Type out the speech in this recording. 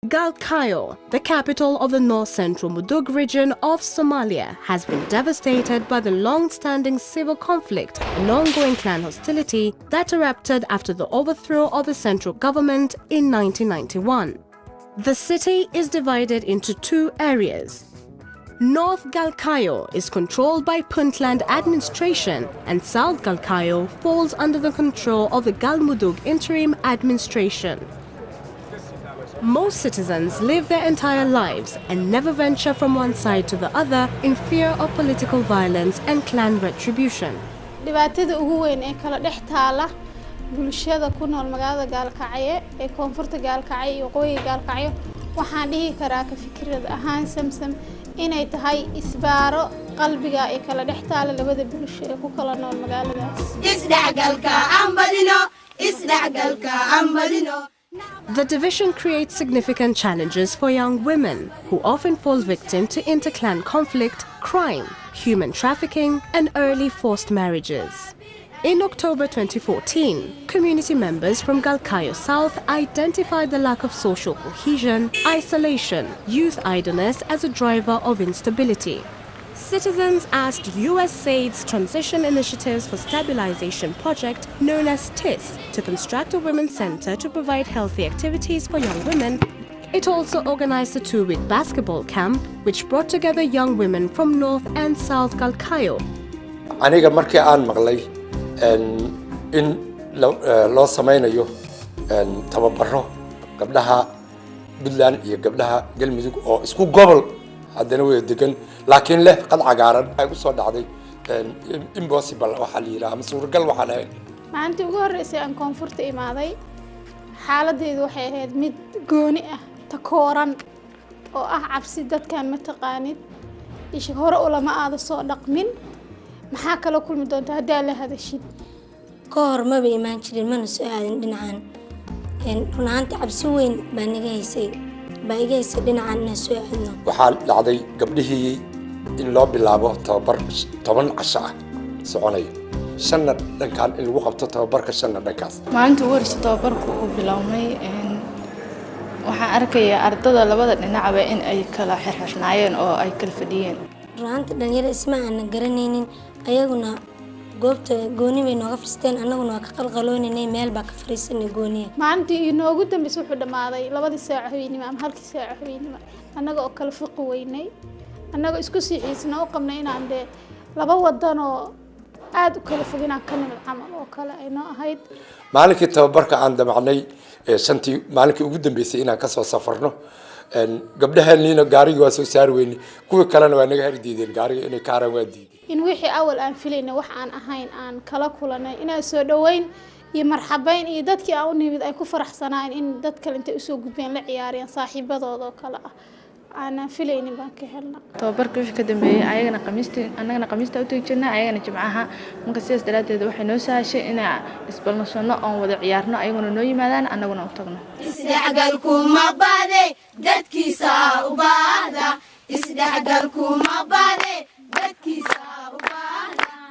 Galkayo, the capital of the north-central Mudug region of Somalia, has been devastated by the long-standing civil conflict and ongoing clan hostility that erupted after the overthrow of the central government in 1991. The city is divided into two areas. North Galkayo is controlled by Puntland administration and South Galkayo falls under the control of the Galmudug interim administration. Most citizens live their entire lives and never venture from one side to the other in fear of political violence and clan retribution. dhibaatada ugu weyn ee kala dhex taala bulshada ku nool magaalada Gaalkacyo ee koonfurta Gaalkacyo iyo waqooyiga Gaalkacyo waxaan dhihi karaa ka fikrad ahaan samsam inay tahay isbaaro qalbiga ee kala dhex taala labada bulsho ee ku kala nool magaaladaas. The division creates significant challenges for young women who often fall victim to interclan conflict, crime, human trafficking, and early forced marriages. In October 2014, community members from Galkayo South identified the lack of social cohesion, isolation, youth idleness as a driver of instability. Citizens asked USAID's Transition Initiatives for Stabilization project, known as TIS, to construct a women's center to provide healthy activities for young women. It also organized a 2-week basketball camp, which brought together young women from North and South Galkayo. aniga markii aan maqlay in loo samaynayo tababaro gabdhaha Puntland iyo gabdhaha Galmudug oo isku gobol haddana way degan laakiin leh qad cagaaran ay u soo dhacday impossible waxa la yiraahdo ama suuragal waxa la maalintii ugu horeysay aan koonfurta imaaday xaaladeedu waxay ahayd mid gooni ah takooran oo ah cabsi dadkan ma taqaanid isha hore ulama aada soo dhaqmin maxaa kala kulmi doonta haddii la hadashid ka hor ma bay imaan jirin mana soo aadin dhinacan runaanta cabsi weyn baa naga haysay baaigaysa dhinacan na soo aadno waxaa dhacday gabdhihii in loo bilaabo tababar 10 casho ah soconayo shanna dhankaan in lagu qabto tababarka shanna dhankaas maalinta ugu horreysay tababarku uu bilaabmay waxaan arkayaa ardada labada dhinacba in ay kala xirxirnaayeen oo ay kala fadhiyeen runaanta dhalinyarada isma aan garanaynin ayaguna goobta gooni bay nooga fadhisteen annaguna waa ka qalqalooninay meel baa ka fariisanay gooniya maalintii inoogu dambeysay wuxuu dhamaaday 2 saac habeenimo ama 1 saac habeenimo annaga oo kala fiqi weynay annaga isku sii xiisna oo qabnay inaan de laba wadan oo aad u kala fogina ka nimid camal oo kale ay noo ahayd maalinkii tababarka aan damacnay shantii maalinkii ugu dambeysay inaan ka soo safarno gabdhaheennina gaariga waa soo saar weynay kuwa kalena waa naga hardiideen gaariga inay ka haraan waa diiday in wixii awal aan filayna wax aan ahayn aan kala kulanay inaan soo dhaweyn iyo marxabayn iyo dadkii aan u nimid ay ku faraxsanaan in dad kale inta usoo gudbeen la ciyaariyaan saaxiibadooda oo kale ah aanan filaynin baan ka helna tababarka wixii ka dambeeyay ayagana qamiista u tagi jirnay ayagana jimcaha marka sidaas daraadeed waxay noo sahashay inaan isbalnasano oon wada ciyaarno ayaguna noo yimaadaan annaguna u tagno isdhexgalku ma baade dadkiisa u baahda isdhexgalku ma baade